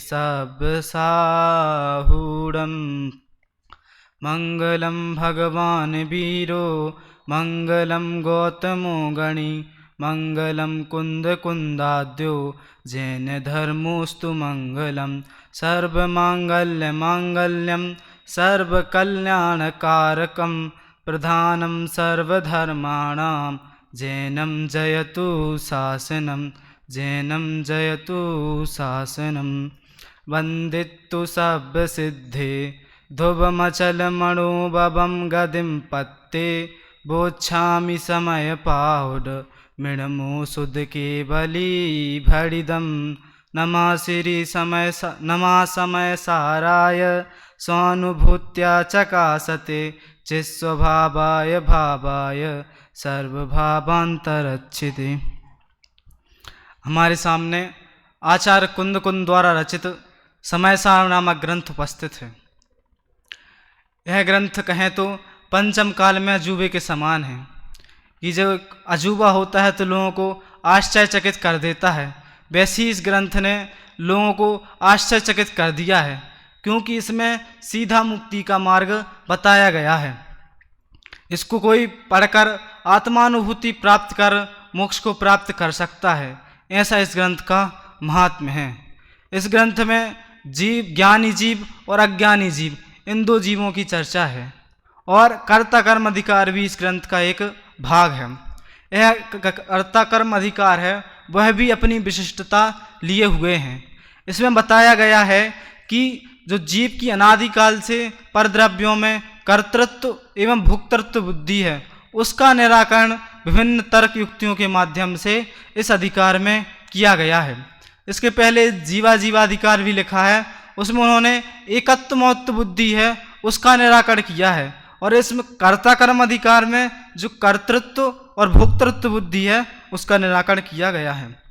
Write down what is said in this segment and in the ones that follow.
सब साहुडम। मंगलम भगवान वीरो मंगलम गौतमो गणि मंगलम कुंद कुंदाद्यो जैन धर्मोस्तु मंगलम। सर्वमांगल्य मांगल्यम सर्वकल्याणकारकम प्रधानम सर्वधर्माणां जैनम जयतु शासनम जैनम जयतु शासनम। वंदितु सर्वसिद्धे ध्रुवमचलमणोभवं गदिं पत्ते बोच्छामि समयपाहुड मृण्मो सुध केवली भड़िदं। नमः श्री समय साराय स्वानुभूत्या चकासते चिस्वभावाय भावाय सर्वभावांतरच्छिते। हमारे सामने आचार्य कुंद कुंद द्वारा रचित समय सार नामक ग्रंथ उपस्थित है। यह ग्रंथ कहें तो पंचम काल में अजूबे के समान है कि जो अजूबा होता है तो लोगों को आश्चर्यचकित कर देता है, वैसे ही इस ग्रंथ ने लोगों को आश्चर्यचकित कर दिया है, क्योंकि इसमें सीधा मुक्ति का मार्ग बताया गया है। इसको कोई पढ़कर आत्मानुभूति प्राप्त कर मोक्ष को प्राप्त कर सकता है, ऐसा इस ग्रंथ का महात्म्य है। इस ग्रंथ में जीव, ज्ञानी जीव और अज्ञानी जीव, इन दो जीवों की चर्चा है और कर्ता कर्म अधिकार भी इस ग्रंथ का एक भाग है। यह कर्ता कर्म अधिकार है वह भी अपनी विशिष्टता लिए हुए हैं। इसमें बताया गया है कि जो जीव की अनादिकाल से परद्रव्यों में कर्तृत्व एवं भोक्तृत्व बुद्धि है, उसका निराकरण विभिन्न तर्क युक्तियों के माध्यम से इस अधिकार में किया गया है। इसके पहले जीवाधिकार भी लिखा है, उसमें उन्होंने एकत्व महत्व बुद्धि है उसका निराकरण किया है, और इसमें कर्ता कर्म अधिकार में जो कर्तृत्व और भोक्तृत्व बुद्धि है उसका निराकरण किया गया है।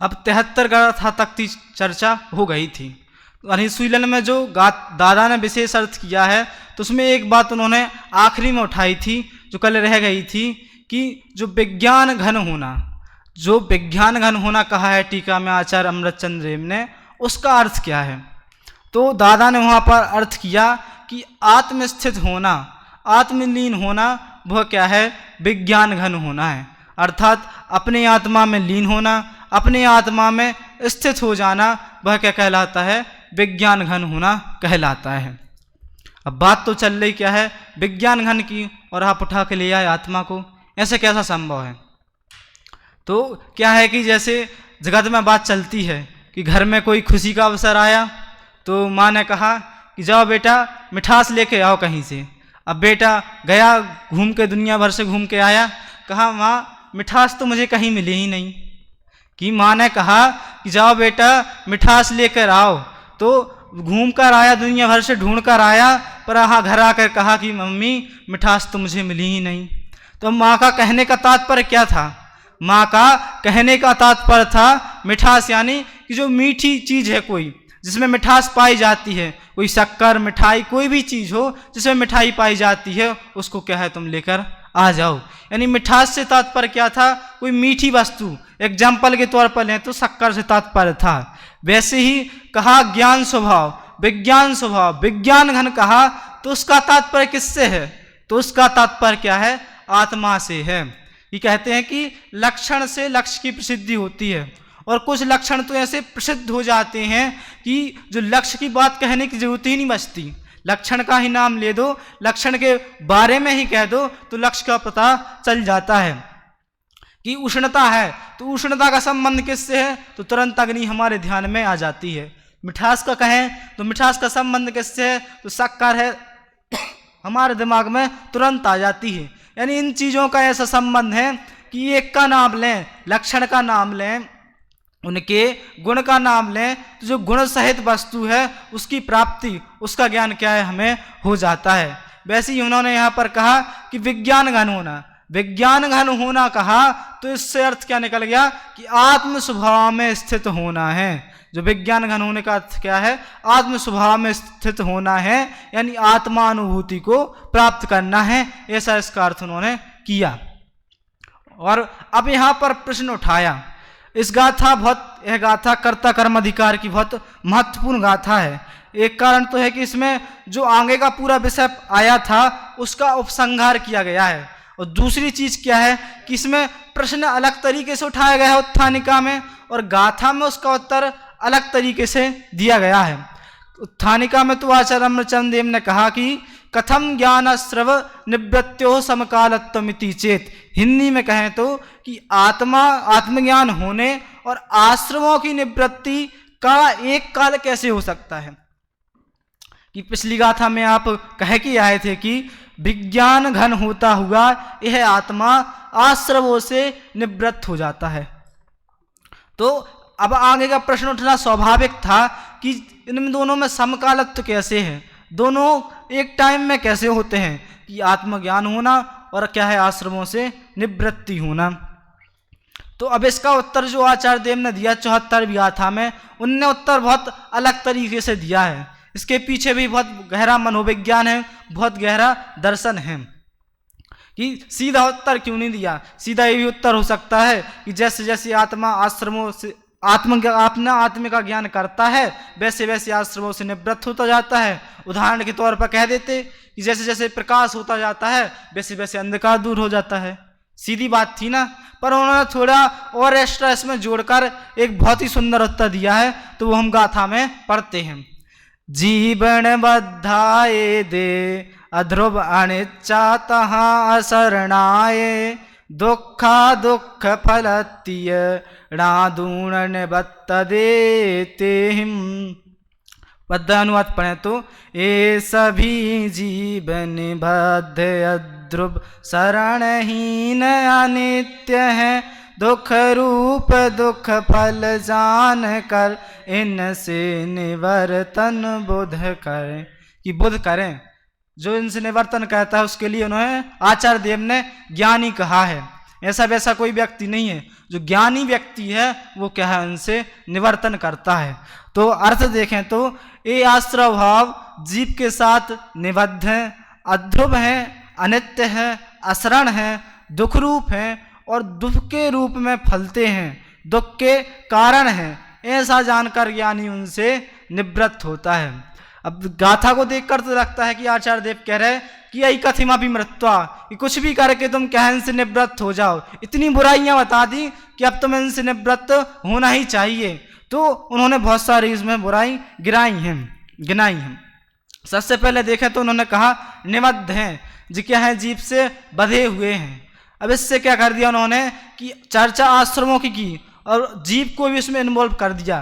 अब 73 गाथा तक की चर्चा हो गई थी। अनुशीलन में जो दादा ने विशेष अर्थ किया है तो उसमें एक बात उन्होंने आखिरी में उठाई थी जो कल रह गई थी, कि जो विज्ञान घन होना कहा है टीका में आचार्य अमृतचंद्र देव ने, उसका अर्थ क्या है। तो दादा ने वहाँ पर अर्थ किया कि आत्मस्थित होना, आत्मलीन होना, वह क्या है, विज्ञान घन होना है। अर्थात अपने आत्मा में लीन होना, अपने आत्मा में स्थित हो जाना, वह क्या कहलाता है, विज्ञान घन होना कहलाता है। अब बात तो चल रही क्या है, विज्ञान घन की, और आप उठा के ले आए आत्मा को, ऐसे कैसा संभव है। तो क्या है कि जैसे जगत में बात चलती है कि घर में कोई खुशी का अवसर आया तो माँ ने कहा कि जाओ बेटा मिठास लेके आओ कहीं से। अब बेटा गया, घूम के दुनिया भर से घूम के आया, कहा माँ मिठास तो मुझे कहीं मिली ही नहीं। कि माँ ने कहा कि जाओ बेटा मिठास लेकर आओ, तो घूम कर आया, दुनिया भर से ढूंढ कर आया, पर यहाँ घर आकर कहा कि मम्मी मिठास तो मुझे मिली ही नहीं। तो माँ का कहने का तात्पर्य क्या था, माँ का कहने का तात्पर्य था मिठास यानी कि जो मीठी चीज़ है कोई जिसमें मिठास पाई जाती है, कोई शक्कर मिठाई कोई भी चीज़ हो जिसमें मिठाई पाई जाती है, उसको क्या है तुम लेकर आ जाओ। यानी मिठास से तात्पर्य क्या था, कोई मीठी वस्तु। एग्जाम्पल के तौर पर लें तो शक्कर से तात्पर्य था। वैसे ही कहा ज्ञान स्वभाव, विज्ञान घन कहा तो उसका तात्पर्य किससे है, तो उसका तात्पर्य क्या है, आत्मा से है। ये कहते हैं कि लक्षण से लक्ष्य की प्रसिद्धि होती है, और कुछ लक्षण तो ऐसे प्रसिद्ध हो जाते हैं कि जो लक्ष्य की बात कहने की जरूरत ही नहीं बचती। लक्षण का ही नाम ले दो, लक्षण के बारे में ही कह दो तो लक्ष्य का पता चल जाता है। कि उष्णता है तो उष्णता का संबंध किससे है, तो तुरंत अग्नि हमारे ध्यान में आ जाती है। मिठास का कहें तो मिठास का संबंध किससे है, तो शक्कर है, हमारे दिमाग में तुरंत आ जाती है। यानी इन चीज़ों का ऐसा संबंध है कि एक का नाम लें, लक्षण का नाम लें, उनके गुण का नाम लें, तो जो गुण सहित वस्तु है उसकी प्राप्ति, उसका ज्ञान क्या है, हमें हो जाता है। वैसे ही उन्होंने यहाँ पर कहा कि विज्ञान घन होना कहा तो इससे अर्थ क्या निकल गया कि आत्म स्वभाव में स्थित होना है। जो विज्ञान घन होने का अर्थ क्या है, आत्म स्वभाव में स्थित होना है, यानी आत्मानुभूति को प्राप्त करना है, ऐसा इसका अर्थ उन्होंने किया। और अब यहाँ पर प्रश्न उठाया, इस यह गाथा कर्ता कर्म अधिकार की बहुत महत्वपूर्ण गाथा है। एक कारण तो है कि इसमें जो आगे का पूरा विषय आया था उसका उपसंहार किया गया है, और दूसरी चीज क्या है कि इसमें प्रश्न अलग तरीके से उठाया गया है उत्थानिका में, और गाथा में उसका उत्तर अलग तरीके से दिया गया है। उत्थानिका में तो आचार्य अमरचंद्र देव ने कहा कि कथम ज्ञान स्रव निवृत्त्यो समकालत्वमिति चेत, हिंदी में कहें तो कि आत्मज्ञान होने और आश्रमों की निवृत्ति का एक काल कैसे हो सकता है। कि पिछली गाथा में आप कह के आए थे कि विज्ञान घन होता हुआ यह आत्मा आश्रमों से निवृत्त हो जाता है। तो अब आगे का प्रश्न उठना स्वाभाविक था कि इन दोनों में समकालत्व कैसे है, दोनों एक टाइम में कैसे होते हैं, कि आत्मज्ञान होना और क्या है आश्रमों से निवृत्ति होना। तो अब इसका उत्तर जो आचार्य देव ने दिया 74वीं गाथा में, उनने उत्तर बहुत अलग तरीके से दिया है। इसके पीछे भी बहुत गहरा मनोविज्ञान है, बहुत गहरा दर्शन है। कि सीधा उत्तर क्यों नहीं दिया, सीधा ये भी उत्तर हो सकता है कि जैसे जैसे आत्मा आश्रमों से आत्म का ज्ञान करता है वैसे वैसे आश्रमों से निवृत्त होता जाता है। उदाहरण के तौर पर कह देते कि जैसे जैसे प्रकाश होता जाता है वैसे वैसे अंधकार दूर हो जाता है। सीधी बात थी ना, पर उन्होंने थोड़ा और एक्स्ट्रा इसमें जोड़कर एक बहुत ही सुंदर उत्तर दिया है, तो वो हम गाथा में पढ़ते हैं। जीवन बद्धाए दे अध्रुव अनिच्चा तहा असरणाय दुखा दुख फलतीय णादूण निबत्त देते हिम। पद अनुवाद पढ़े तो ये सभी जीवन बद्ध अध्रुव शरणहीन अनित्य है, दुख रूप दुख फल जान कर इनसे निवर्तन बुध करें। कि बुध करें, जो इनसे निवर्तन कहता है उसके लिए उन्होंने आचार्य देव ने ज्ञानी कहा है। ऐसा वैसा कोई व्यक्ति नहीं है, जो ज्ञानी व्यक्ति है वो क्या है इनसे निवर्तन करता है। तो अर्थ देखें तो ये आश्रय भाव जीव के साथ निबद्ध है, अध्रुव है, अनित्य है, असरण है, दुख रूप है और दुख के रूप में फलते हैं, दुख के कारण हैं, ऐसा जानकर ज्ञानी उनसे निवृत्त होता है। अब गाथा को देखकर तो लगता है कि आचार्य देव कह रहे कि यही कथिमा भी मृत्वा, कि कुछ भी करके तुम क्या इनसे निवृत्त हो जाओ। इतनी बुराइयां बता दी कि अब तुम्हें इनसे निवृत्त होना ही चाहिए। तो उन्होंने बहुत सारी इसमें बुराई गिनाई हैं। सबसे पहले देखें तो उन्होंने कहा निबद्ध हैं, जो क्या है जीव से बंधे हुए हैं। अब इससे क्या कर दिया उन्होंने कि चर्चा आश्रमों की और जीव को भी इसमें इन्वॉल्व कर दिया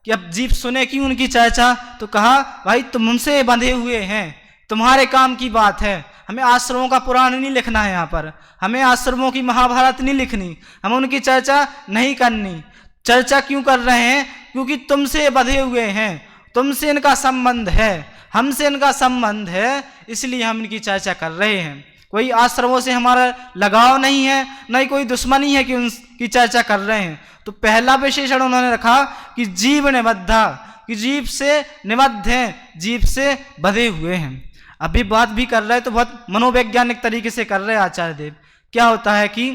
कि अब जीव सुने की उनकी चर्चा। तो कहा भाई तुम हमसे बंधे हुए हैं, तुम्हारे काम की बात है, हमें आश्रमों का पुराण नहीं लिखना है, यहाँ पर हमें आश्रमों की महाभारत नहीं लिखनी, हमें उनकी चर्चा नहीं करनी। चर्चा क्यों कर रहे हैं, क्योंकि तुमसे बंधे हुए हैं, तुमसे इनका संबंध है, हमसे इनका संबंध है, इसलिए हम इनकी चर्चा कर रहे हैं। कोई आश्रमों से हमारा लगाव नहीं है, न ही कोई दुश्मनी है कि उनकी चर्चा कर रहे हैं। तो पहला विशेषण उन्होंने रखा कि जीव निबद्धा, कि जीव से निबद्ध हैं, जीव से बंधे हुए हैं। अभी बात भी कर रहे हैं तो बहुत मनोवैज्ञानिक तरीके से कर रहे हैं आचार्य देव। क्या होता है कि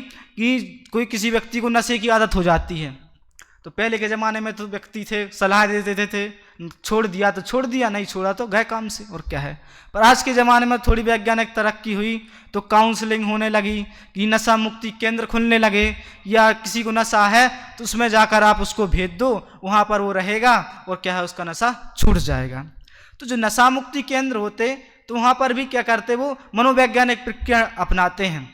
कोई किसी व्यक्ति को नशे की आदत हो जाती है, तो पहले के ज़माने में तो व्यक्ति थे सलाह दे देते थे, छोड़ दिया तो छोड़ दिया, नहीं छोड़ा तो गए काम से, और क्या है। पर आज के ज़माने में थोड़ी वैज्ञानिक तरक्की हुई तो काउंसलिंग होने लगी, कि नशा मुक्ति केंद्र खुलने लगे, या किसी को नशा है तो उसमें जाकर आप उसको भेज दो, वहाँ पर वो रहेगा और क्या है उसका नशा छूट जाएगा। तो जो नशा मुक्ति केंद्र होते तो वहाँ पर भी क्या करते, वो मनोवैज्ञानिक प्रक्रिया अपनाते हैं।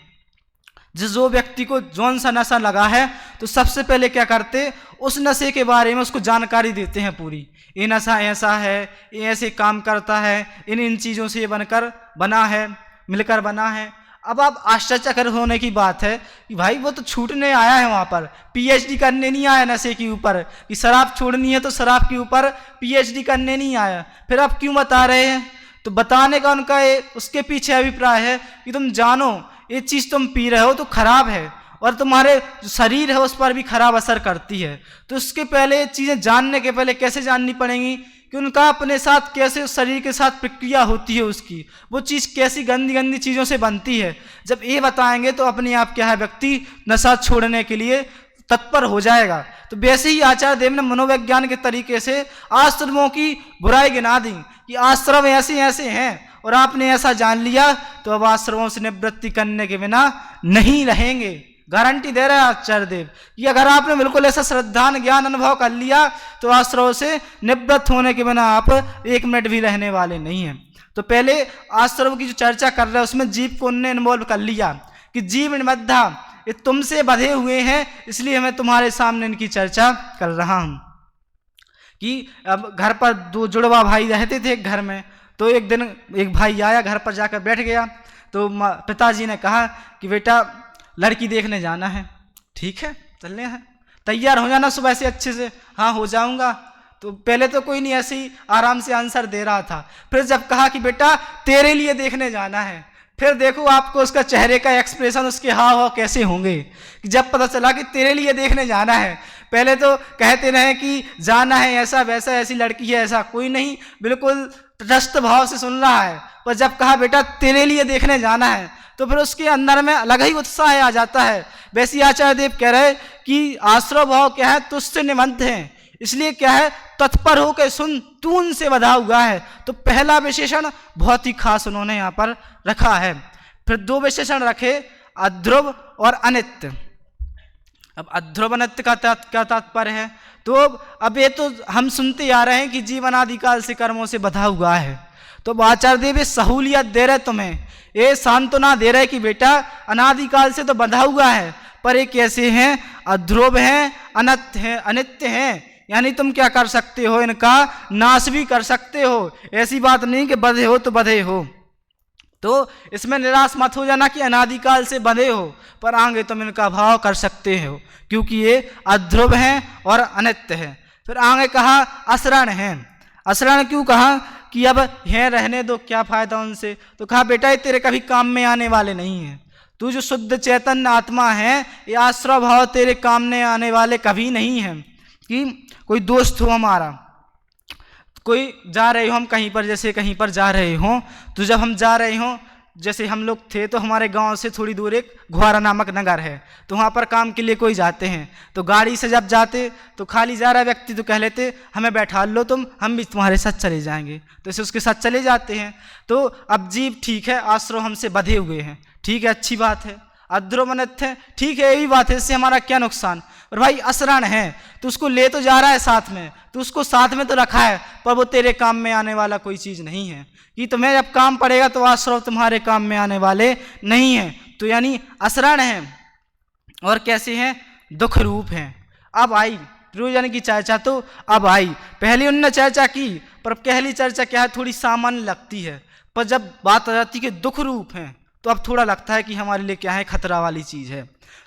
जो व्यक्ति को जौन सा नशा लगा है तो सबसे पहले क्या करते, उस नशे के बारे में उसको जानकारी देते हैं पूरी। ये नशा ऐसा है, ये ऐसे काम करता है, इन चीज़ों से ये बना है, मिलकर बना है। अब आप आश्चर्यचकित होने की बात है कि भाई वो तो छूटने आया है, वहाँ पर पीएचडी करने नहीं आया नशे के ऊपर, कि शराब छोड़नी है तो शराब के ऊपर पीएचडी करने नहीं आया। फिर आप क्यों बता रहे हैं? तो बताने का उनका उसके पीछे अभिप्राय है कि तुम जानो ये चीज़ तुम पी रहे हो तो खराब है और तुम्हारे जो शरीर है उस पर भी खराब असर करती है। तो उसके पहले चीज़ें जानने के पहले कैसे जाननी पड़ेंगी कि उनका अपने साथ कैसे उस शरीर के साथ प्रक्रिया होती है, उसकी वो चीज़ कैसी गंदी गंदी चीज़ों से बनती है। जब ये बताएंगे तो अपने आप क्या है व्यक्ति नशा छोड़ने के लिए तत्पर हो जाएगा। तो वैसे ही आचार्य देव ने मनोविज्ञान के तरीके से आश्रमों की बुराई गिना दी कि आश्रम ऐसे ऐसे हैं, और आपने ऐसा जान लिया तो अब आश्रमों से निवृत्ति करने के बिना नहीं रहेंगे। गारंटी दे रहे हैं आचार्य देव कि अगर आपने बिल्कुल ऐसा श्रद्धान ज्ञान अनुभव कर लिया तो आश्रमों से निवृत्त होने के बिना आप 1 मिनट भी रहने वाले नहीं हैं। तो पहले आश्रम की जो चर्चा कर रहे हैं उसमें जीव को उनने इन्वॉल्व कर लिया कि जीव निबद्धा ये तुमसे बंधे हुए हैं, इसलिए मैं तुम्हारे सामने इनकी चर्चा कर रहा हूं। कि अब घर पर 2 जुड़वा भाई रहते थे एक घर में, तो एक दिन एक भाई आया, घर पर जाकर बैठ गया। तो पिताजी ने कहा कि बेटा लड़की देखने जाना है। ठीक है, चलने हैं, तैयार हो जाना सुबह से अच्छे से। हाँ, हो जाऊंगा। तो पहले तो कोई नहीं, ऐसे ही आराम से आंसर दे रहा था। फिर जब कहा कि बेटा तेरे लिए देखने जाना है, फिर देखो आपको उसका चेहरे का एक्सप्रेशन, उसके हाव भाव कैसे होंगे कि जब पता चला कि तेरे लिए देखने जाना है। पहले तो कहते रहे कि जाना है ऐसा वैसा, ऐसी लड़की है, ऐसा कोई नहीं, बिल्कुल तटस्थ भाव से सुन रहा है। पर जब कहा बेटा तेरे लिए देखने जाना है तो फिर उसके अंदर में अलग ही उत्साह आ जाता है। वैसे ही आचार्य देव कह रहे कि आश्रय भाव क्या है, तुझसे निबद्ध है, इसलिए क्या है तत्पर होकर सुन, तू उनसे बंधा हुआ है। तो पहला विशेषण बहुत ही खास उन्होंने यहाँ पर रखा है। फिर 2 विशेषण रखे, अध्रुव और अनित्य। अब अध्रुव अनित्य का क्या तात्पर्य है? तो अब ये तो हम सुनते आ रहे हैं कि जीवन अनादिकाल से कर्मों से बंधा हुआ है। तो आचार्य देव ये सहूलियत दे रहे तुम्हें, ये सांत्वना दे रहे कि बेटा अनादिकाल से तो बंधा हुआ है, पर ये कैसे हैं? अध्रुव हैं, अनित्य हैं। यानी तुम क्या कर सकते हो, इनका नाश भी कर सकते हो। ऐसी बात नहीं कि बंधे हो तो बंधे हो। तो इसमें निराश मत हो जाना कि अनादिकाल से बंधे हो, पर आगे तुम इनका भाव कर सकते हो, क्योंकि ये अध्रुव हैं और अनित्य हैं। फिर आगे कहा असरण हैं। असरण क्यों कहा कि अब हैं रहने दो, क्या फायदा उनसे? तो कहा बेटा ये तेरे कभी काम में आने वाले नहीं हैं। तू जो शुद्ध चैतन्य आत्मा है, ये आश्रय भाव तेरे काम में आने वाले कभी नहीं है। कि कोई दोस्त हो हमारा, कोई जा रहे हो हम कहीं पर, जैसे कहीं पर जा रहे हो, तो जब हम जा रहे हो, जैसे हम लोग थे तो हमारे गांव से थोड़ी दूर एक घुआरा नामक नगर है, तो वहाँ पर काम के लिए कोई जाते हैं, तो गाड़ी से जब जाते तो खाली जा रहा व्यक्ति तो कह लेते हमें बैठा लो तुम, हम भी तुम्हारे साथ चले जाएंगे, तो इसे उसके साथ चले जाते हैं। तो अब जीव ठीक है, आश्रय हमसे बंधे हुए हैं, ठीक है, अच्छी बात है। अध्रुव अनित्य है, ठीक है, यही बात है, इससे हमारा क्या नुकसान? और भाई असरण है, तो उसको ले तो जा रहा है साथ में, तो उसको साथ में तो रखा है, पर वो तेरे काम में आने वाला कोई चीज़ नहीं है। कि तुम्हें जब काम पड़ेगा तो आश्रय तुम्हारे काम में आने वाले नहीं हैं। तो यानी असरण हैं। और कैसे हैं? दुख रूप हैं। अब आई प्रयोजन की चर्चा, तो अब आई, पहले उनने चर्चा की, पर पहली चर्चा क्या है, थोड़ी सामान्य लगती है, पर जब बात आ जाती है कि दुख रूप हैं तो अब थोड़ा लगता है कि हमारे लिए क्या है, खतरा वाली चीज़ है।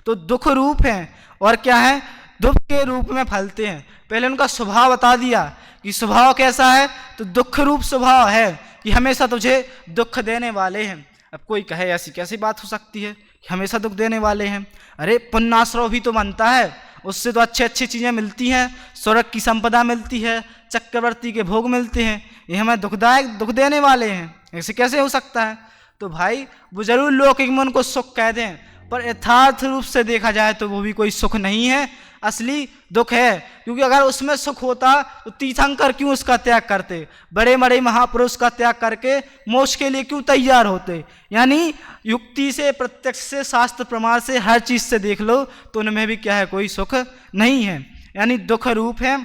तो दुख रूप हैं और क्या है, दुख के रूप में फलते हैं। पहले उनका स्वभाव बता दिया कि स्वभाव कैसा है, तो दुख रूप स्वभाव है कि हमेशा तुझे दुख देने वाले हैं। अब कोई कहे ऐसी कैसी बात हो सकती है कि हमेशा दुख देने वाले हैं? अरे पुण्याश्रय भी तो बनता है, उससे तो अच्छी अच्छी चीज़ें मिलती हैं, स्वर्ग की संपदा मिलती है, चक्रवर्ती के भोग मिलते हैं, ये हमें दुखदायक दुख देने वाले हैं, ऐसे कैसे हो सकता है? तो भाई वो जरूर लौकिक में उनको सुख कह दें, पर यथार्थ रूप से देखा जाए तो वो भी कोई सुख नहीं है, असली दुख है। क्योंकि अगर उसमें सुख होता तो तीर्थंकर क्यों उसका त्याग करते, बड़े बड़े महापुरुष का त्याग करके मोक्ष के लिए क्यों तैयार होते? यानी युक्ति से, प्रत्यक्ष से, शास्त्र प्रमाण से, हर चीज़ से देख लो तो उनमें भी क्या है, कोई सुख नहीं है। यानी दुख रूप है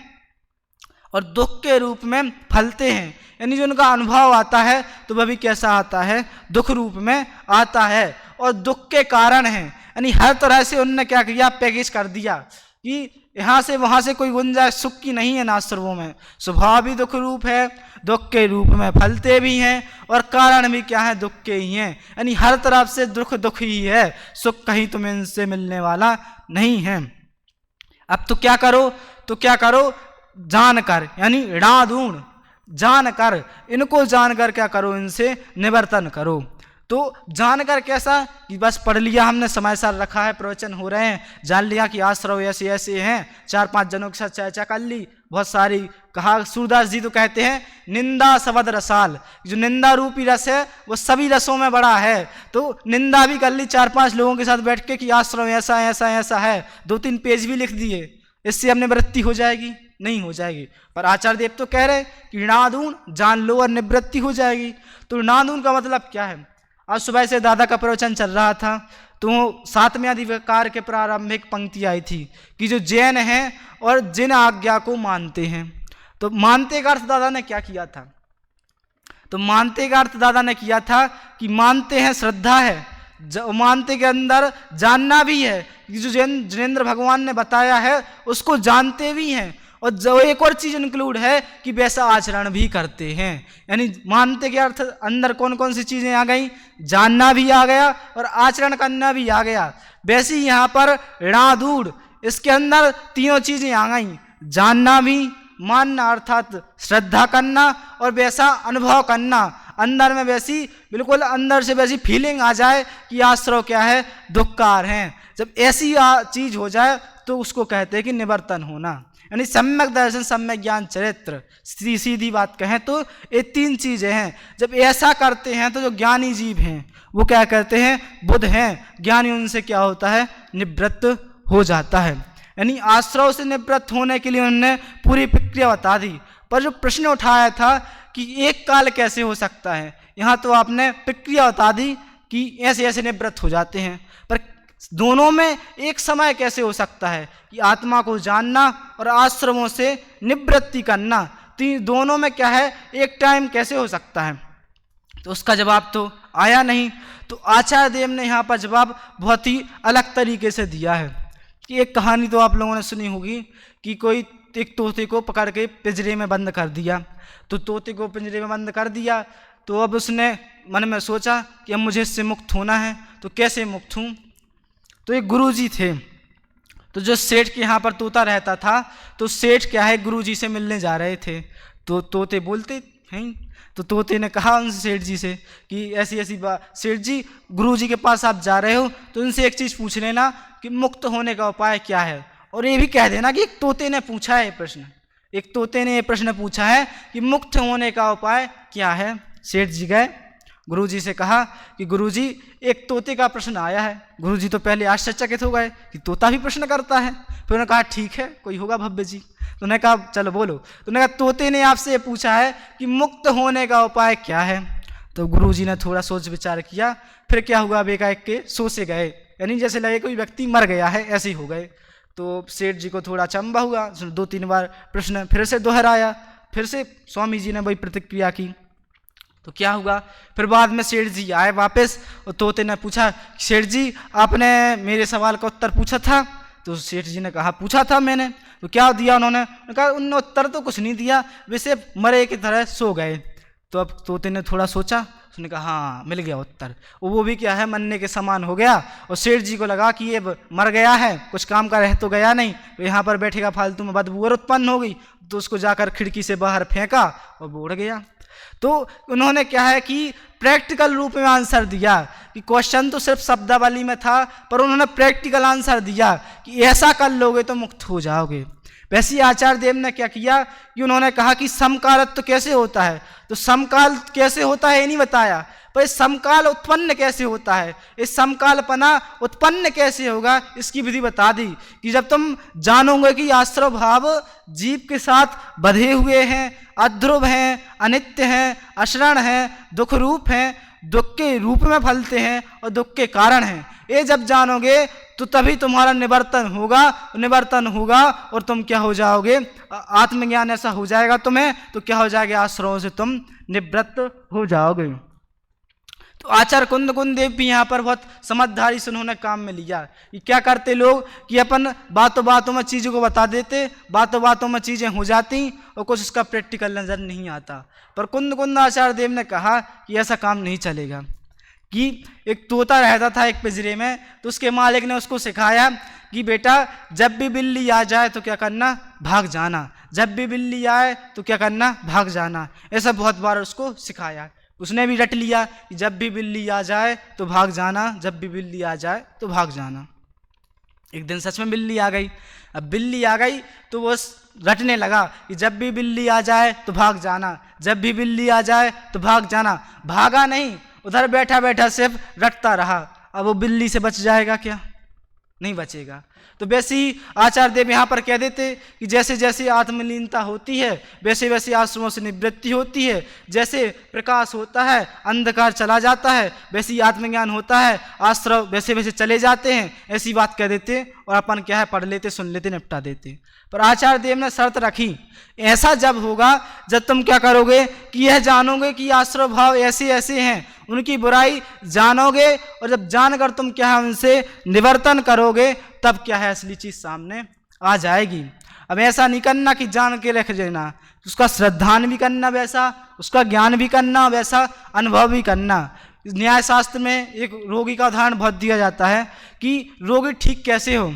और दुख के रूप में फलते हैं। यानी जो उनका अनुभव आता है तो वह भी कैसा आता है, दुख रूप में आता है, और दुख के कारण है। यानी हर तरह से उन्होंने क्या किया, पैकेज कर दिया कि यहाँ से वहाँ से कोई गुंजाइश सुख की नहीं है नास्तिकों में। स्वभाव भी दुख रूप है, दुख के रूप में फलते भी हैं, और कारण भी क्या है, दुख के ही हैं। यानी हर तरफ से दुख दुख ही है, सुख कहीं तुम्हें इनसे मिलने वाला नहीं है। अब तो क्या करो, तो क्या करो, जानकर, यानी ऋणादूण जानकर, इनको जानकर क्या करो, इनसे निवर्तन करो। तो जानकर कैसा कि बस पढ़ लिया हमने, समय सार रखा है, प्रवचन हो रहे हैं, जान लिया कि आश्रव ऐसे ऐसे हैं, 4-5 जनों के साथ चर्चा कर ली, बहुत सारी कहा। सूरदास जी तो कहते हैं निंदा सबद रसाल, जो निंदा रूपी रस है वो सभी रसों में बड़ा है। तो निंदा भी कर ली 4-5 लोगों के साथ बैठ के कि आश्रम ऐसा ऐसा ऐसा है, 2-3 पेज भी लिख दिए, इससे अपनी वृत्ति हो जाएगी? नहीं हो जाएगी। पर आचार्य देव तो कह रहे कि ऋणादून जान लो और निवृत्ति हो जाएगी। तो ऋणादून का मतलब क्या है? आज सुबह से दादा का प्रवचन चल रहा था, तो 7वें अधिकार के प्रारंभिक पंक्ति आई थी कि जो जैन हैं और जिन आज्ञा को मानते हैं। तो मानते का अर्थ दादा ने क्या किया था? तो मानते का अर्थ दादा ने किया था कि मानते हैं श्रद्धा है, मानते के अंदर जानना भी है कि जो जिनेंद्र भगवान ने बताया है उसको जानते भी हैं, और जो एक और चीज इंक्लूड है कि वैसा आचरण भी करते हैं। यानी मानते के अर्थ अंदर कौन कौन सी चीजें आ गई? जानना भी आ गया और आचरण करना भी आ गया। वैसे ही यहाँ पर ऋणादूढ़, इसके अंदर तीनों चीजें आ गई, जानना भी, मानना अर्थात श्रद्धा करना, और वैसा अनुभव करना, अंदर में वैसी बिल्कुल अंदर से वैसी फीलिंग आ जाए कि आश्रव क्या है? दुखकार हैं। जब ऐसी चीज हो जाए तो उसको कहते हैं कि निवर्तन होना, यानी सम्यक दर्शन, सम्यक ज्ञान, चरित्र। सीधी बात कहें तो ये 3 चीजें हैं। जब ऐसा करते हैं तो जो ज्ञानी जीव हैं वो क्या करते हैं? बुद्ध हैं, ज्ञानी उनसे क्या होता है? निवृत्त हो जाता है। यानी आश्रव से निवृत्त होने के लिए उन्होंने पूरी प्रक्रिया बता दी। पर जो प्रश्न उठाया था कि एक काल कैसे हो सकता है, यहाँ तो आपने प्रक्रिया बता दी कि ऐसे ऐसे निवृत्त हो जाते हैं, पर दोनों में एक समय कैसे हो सकता है कि आत्मा को जानना और आश्रमों से निवृत्ति करना? तो दोनों में क्या है, एक टाइम कैसे हो सकता है? तो उसका जवाब तो आया नहीं। तो आचार्य देव ने यहाँ पर जवाब बहुत ही अलग तरीके से दिया है कि एक कहानी तो आप लोगों ने सुनी होगी कि कोई एक तोते को पकड़ के पिंजरे में बंद कर दिया। तो तोते को पिंजरे में बंद कर दिया, तो अब उसने मन में सोचा कि अब मुझे इससे मुक्त होना है, तो कैसे मुक्त हूँ? तो एक गुरुजी थे, तो जो सेठ के यहाँ पर तोता रहता था, तो सेठ क्या है गुरुजी से मिलने जा रहे थे। तो तोते बोलते हैं, तो तोते ने कहा उनसे, सेठ जी से, कि ऐसी ऐसी बात, सेठ जी गुरुजी के पास आप जा रहे हो तो उनसे एक चीज़ पूछ लेना कि मुक्त होने का उपाय क्या है, और ये भी कह देना कि एक तोते ने पूछा है ये प्रश्न, एक तोते ने ये प्रश्न पूछा है कि मुक्त होने का उपाय क्या है। सेठ जी गए, गुरुजी से कहा कि गुरुजी एक तोते का प्रश्न आया है। गुरुजी तो पहले आश्चर्यचकित हो गए कि तोता भी प्रश्न करता है। फिर उन्होंने कहा ठीक है, कोई होगा भव्य जी। तो उन्होंने कहा चलो बोलो। तो उन्होंने कहा तोते ने आपसे पूछा है कि मुक्त होने का उपाय क्या है। तो गुरुजी ने थोड़ा सोच विचार किया, फिर क्या हुआ, बेकायक के सो से गए, यानी जैसे लगे कोई व्यक्ति मर गया है, ऐसे ही हो गए। तो सेठ जी को थोड़ा अचंभा हुआ, 2-3 बार प्रश्न फिर से दोहराया, फिर से स्वामी जी ने वही प्रतिक्रिया की। तो क्या हुआ, फिर बाद में सेठ जी आए वापस, और तोते ने पूछा सेठ जी आपने मेरे सवाल का उत्तर पूछा था। तो सेठ जी ने कहा पूछा था मैंने। तो क्या दिया उन्होंने? कहा उन्होंने उत्तर तो कुछ नहीं दिया, वैसे मरे की तरह सो गए। तो अब तोते ने थोड़ा सोचा, उसने कहा हाँ मिल गया उत्तर, वो भी क्या है मरने के समान हो गया। और सेठ जी को लगा कि ये मर गया है, कुछ काम का रह तो गया नहीं, तो यहाँ पर बैठेगा फालतू में, बदबू और उत्पन्न हो गई। तो उसको जाकर खिड़की से बाहर फेंका और वो उड़ गया। तो उन्होंने क्या है कि प्रैक्टिकल रूप में आंसर दिया कि क्वेश्चन तो सिर्फ शब्दावली में था, पर उन्होंने प्रैक्टिकल आंसर दिया कि ऐसा कर लोगे तो मुक्त हो जाओगे। वैसे ही आचार्य देव ने क्या किया कि उन्होंने कहा कि समकालत्व कैसे होता है। तो समकाल कैसे होता है ये नहीं बताया, पर समकाल उत्पन्न कैसे होता है, इस समकालपना उत्पन्न कैसे होगा इसकी विधि बता दी कि जब तुम जानोगे कि आश्रव भाव जीव के साथ बधे हुए हैं, अध्रुव हैं, अनित्य हैं, अशरण हैं, दुख रूप हैं, दुख के रूप में फलते हैं और दुख के कारण हैं, ये जब जानोगे तो तभी तुम्हारा निवर्तन होगा और तुम क्या हो जाओगे, आत्मज्ञान ऐसा हो जाएगा तुम्हें, तो क्या हो जाएगा, आश्रयों से तुम निवृत्त हो जाओगे। तो आचार्य कुंद देव भी यहाँ पर बहुत समझदारी से उन्होंने काम में लिया। कि क्या करते लोग कि अपन बातों बातों में चीज़ों को बता देते, बातों बातों में चीज़ें हो जाती और कुछ उसका प्रैक्टिकल नज़र नहीं आता। पर कुंद आचार्य देव ने कहा कि ऐसा काम नहीं चलेगा। कि एक तोता रहता था एक पिंजरे में, तो उसके मालिक ने उसको सिखाया कि बेटा जब भी बिल्ली आ जाए तो क्या करना, भाग जाना, जब भी बिल्ली आए तो क्या करना, भाग जाना। ऐसा बहुत बार उसको सिखाया। उसने भी रट लिया कि जब भी बिल्ली आ जाए तो भाग जाना, जब भी बिल्ली आ जाए तो भाग जाना। एक दिन सच में बिल्ली आ गई। अब बिल्ली आ गई तो वो रटने लगा कि जब भी बिल्ली आ जाए तो भाग जाना, जब भी बिल्ली आ जाए तो भाग जाना। भागा नहीं, उधर बैठा बैठा सिर्फ रटता रहा। अब वो बिल्ली से बच जाएगा क्या? नहीं बचेगा। तो वैसे ही आचार्य देव यहाँ पर कह देते कि जैसे जैसे आत्मलीनता होती है वैसे वैसे आश्रमों से निवृत्ति होती है। जैसे प्रकाश होता है अंधकार चला जाता है, वैसे ही आत्मज्ञान होता है आश्रम वैसे वैसे चले जाते हैं। ऐसी बात कह देते और अपन क्या है पढ़ लेते, सुन लेते, निपटा देते। पर आचार्य देव ने शर्त रखी, ऐसा जब होगा जब तुम क्या करोगे कि यह जानोगे कि आश्रम भाव ऐसे ऐसे हैं, उनकी बुराई जानोगे, और जब जानकर तुम क्या है उनसे निवर्तन करोगे तब क्या है असली चीज सामने आ जाएगी। अब ऐसा नहीं करना कि जान के रख देना, उसका श्रद्धान भी करना वैसा, उसका ज्ञान भी करना वैसा, अनुभव भी करना। न्याय शास्त्र में एक रोगी का उदाहरण बहुत दिया जाता है कि रोगी ठीक कैसे हो।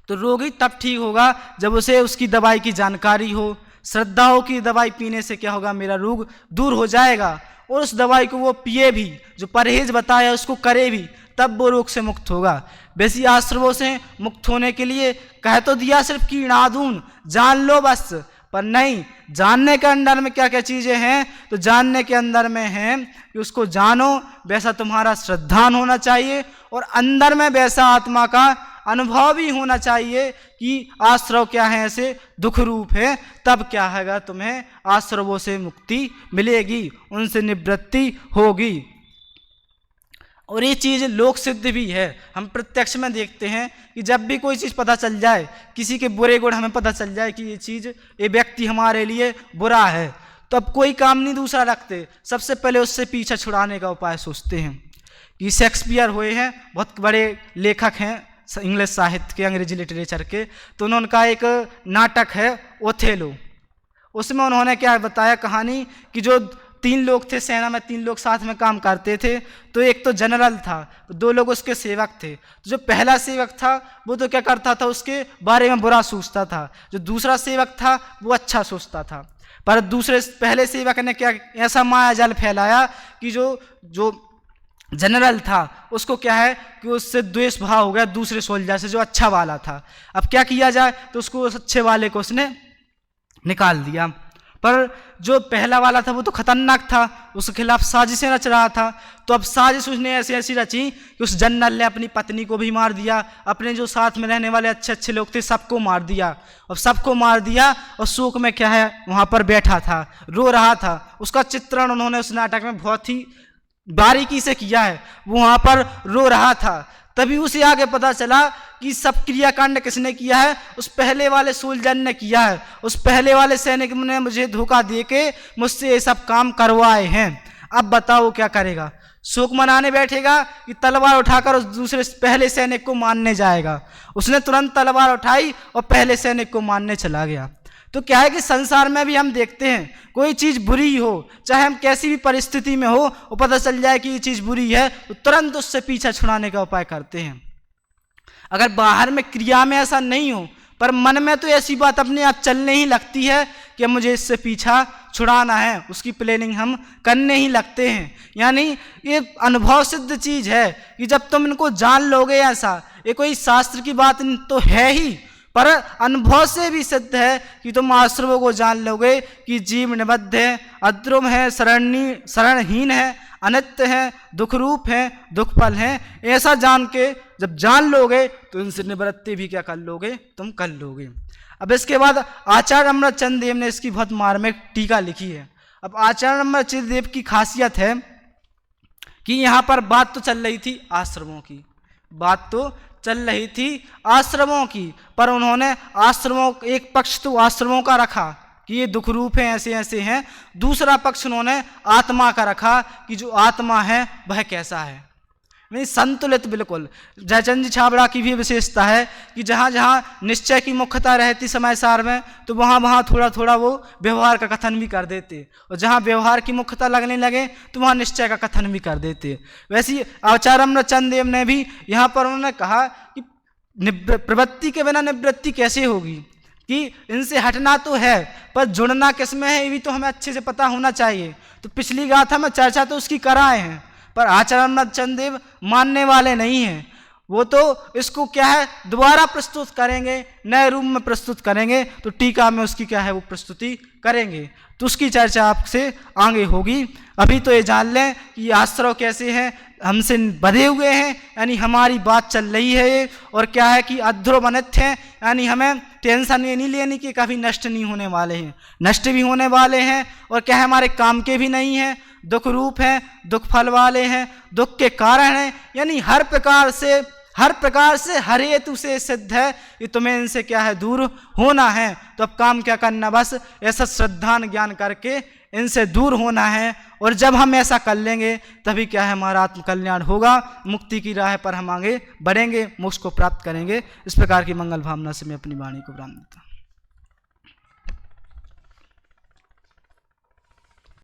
तो रोगी तब ठीक होगा जब उसे उसकी दवाई की जानकारी हो, श्रद्धा हो कि दवाई पीने से क्या होगा, मेरा रोग दूर हो जाएगा, और उस दवाई को वो पिए भी, जो परहेज बताया उसको करे भी, तब वो रोग से मुक्त होगा। वैसी आश्रमों से मुक्त होने के लिए कह तो दिया सिर्फ कि नादून जान लो बस, पर नहीं, जानने के अंदर में क्या क्या चीज़ें हैं। तो जानने के अंदर में है कि उसको जानो, वैसा तुम्हारा श्रद्धान होना चाहिए, और अंदर में वैसा आत्मा का अनुभव भी होना चाहिए कि आश्रव क्या है, ऐसे दुख रूप है। तब क्या हैगा, तुम्हें आश्रवों से मुक्ति मिलेगी, उनसे निवृत्ति होगी। और ये चीज़ लोक सिद्ध भी है। हम प्रत्यक्ष में देखते हैं कि जब भी कोई चीज़ पता चल जाए, किसी के बुरे गुण हमें पता चल जाए कि ये चीज़, ये व्यक्ति हमारे लिए बुरा है, तो अब कोई काम नहीं दूसरा रखते, सबसे पहले उससे पीछा छुड़ाने का उपाय सोचते हैं। कि शेक्सपियर हुए हैं, बहुत बड़े लेखक हैं इंग्लिश साहित्य के, अंग्रेजी लिटरेचर के। तो उनका एक नाटक है ओथेलो, उसमें उन्होंने क्या बताया कहानी कि जो 3 लोग थे सेना में, 3 लोग साथ में काम करते थे। तो एक तो जनरल था, 2 लोग उसके सेवक थे। तो जो पहला सेवक था वो तो क्या करता था, उसके बारे में बुरा सोचता था। जो दूसरा सेवक था वो अच्छा सोचता था। पर पहले सेवक ने क्या ऐसा माया जाल फैलाया कि जो जनरल था उसको क्या है कि उससे द्वेष भाव हो गया दूसरे सोल्जर से जो अच्छा वाला था। अब क्या किया जाए, तो उसको उस अच्छे वाले को उसने निकाल दिया। पर जो पहला वाला था वो तो खतरनाक था, उसके खिलाफ साजिशें रच रहा था। तो अब साजिश उसने ऐसी ऐसी रची कि उस जनरल ने अपनी पत्नी को भी मार दिया, अपने जो साथ में रहने वाले अच्छे अच्छे लोग थे सबको मार दिया। और सबको मार दिया और शोक में क्या है वहाँ पर बैठा था, रो रहा था। उसका चित्रण उन्होंने उस नाटक में बहुत ही बारीकी से किया है। वो वहाँ पर रो रहा था, तभी उसे आगे पता चला कि सब क्रियाकांड किसने किया है, उस पहले वाले सोल्जर ने किया है। उस पहले वाले सैनिक ने मुझे धोखा देके मुझसे ये सब काम करवाए हैं। अब बताओ क्या करेगा, शोक मनाने बैठेगा कि तलवार उठाकर उस दूसरे पहले सैनिक को मारने जाएगा। उसने तुरंत तलवार उठाई और पहले सैनिक को मारने चला गया। तो क्या है कि संसार में भी हम देखते हैं, कोई चीज़ बुरी हो, चाहे हम कैसी भी परिस्थिति में हो, वो पता चल जाए कि ये चीज़ बुरी है तो तुरंत उससे पीछा छुड़ाने का उपाय करते हैं। अगर बाहर में क्रिया में ऐसा नहीं हो, पर मन में तो ऐसी बात अपने आप चलने ही लगती है कि मुझे इससे पीछा छुड़ाना है, उसकी प्लानिंग हम करने ही लगते हैं। यानी ये अनुभव सिद्ध चीज़ है कि जब तुम इनको जान लोगे, ऐसा ये कोई शास्त्र की बात तो है ही, पर अनुभव से भी सिद्ध है कि तुम आश्रमों को जान लोगे कि जीव निबद्ध है, अद्रुम है, शरणहीन है, अनित्य है, दुख रूप है, दुख फल है। ऐसा जान के जब जान लोगे तो इनसे निवृत्ति भी क्या कर लोगे, तुम कर लोगे। अब इसके बाद आचार्य अमृतचंद देव ने इसकी बहुत मार्मिक टीका लिखी है। अब आचार्य अमृतचंद देव की खासियत है कि यहाँ पर बात तो चल रही थी आश्रमों की, बात तो चल रही थी आश्रमों की, पर उन्होंने आश्रमों एक पक्ष तो आश्रमों का रखा कि ये दुख रूप हैं, ऐसे ऐसे हैं। दूसरा पक्ष उन्होंने आत्मा का रखा कि जो आत्मा है वह कैसा है, नहीं संतुलित। बिल्कुल जयचंद जी छाबड़ा की भी विशेषता है कि जहाँ जहाँ निश्चय की मुख्यता रहती समय सार में, तो वहाँ वहाँ थोड़ा थोड़ा वो व्यवहार का कथन भी कर देते, और जहाँ व्यवहार की मुख्यता लगने लगे तो वहाँ निश्चय का कथन भी कर देते। वैसे ही आचार्य अमृतचंद देव ने भी यहाँ पर उन्होंने कहा कि प्रवृत्ति के बिना निवृत्ति कैसे होगी, कि इनसे हटना तो है, पर जुड़ना किस में है ये भी तो हमें अच्छे से पता होना चाहिए। तो पिछली गाथा में चर्चा तो उसकी कराए हैं, पर आचार्य अमरचंद चंद्र देव मानने वाले नहीं हैं। वो तो इसको क्या है दोबारा प्रस्तुत करेंगे, नए रूप में प्रस्तुत करेंगे, तो टीका में उसकी क्या है वो प्रस्तुति करेंगे। तो उसकी चर्चा आपसे आगे होगी। अभी तो ये जान लें कि ये आश्रव कैसे हैं, हमसे बधे हुए हैं, यानी हमारी बात चल रही है ये, और क्या है कि अध्रुवनित हैं, यानी हमें टेंशन ये नहीं लेनी कि कभी नष्ट नहीं होने वाले हैं, नष्ट भी होने वाले हैं, और क्या है हमारे काम के भी नहीं हैं, दुख रूप हैं, दुख फल वाले हैं, दुख के कारण हैं, यानी हर प्रकार से हर हेतु से सिद्ध है कि तुम्हें इनसे क्या है दूर होना है। तो अब काम क्या करना, बस ऐसा श्रद्धान ज्ञान करके इनसे दूर होना है, और जब हम ऐसा कर लेंगे तभी क्या है हमारा आत्म कल्याण होगा, मुक्ति की राह पर हम आगे बढ़ेंगे, मोक्ष को प्राप्त करेंगे। इस प्रकार की मंगल भावना से मैं अपनी वाणी को विराम देता हूँ।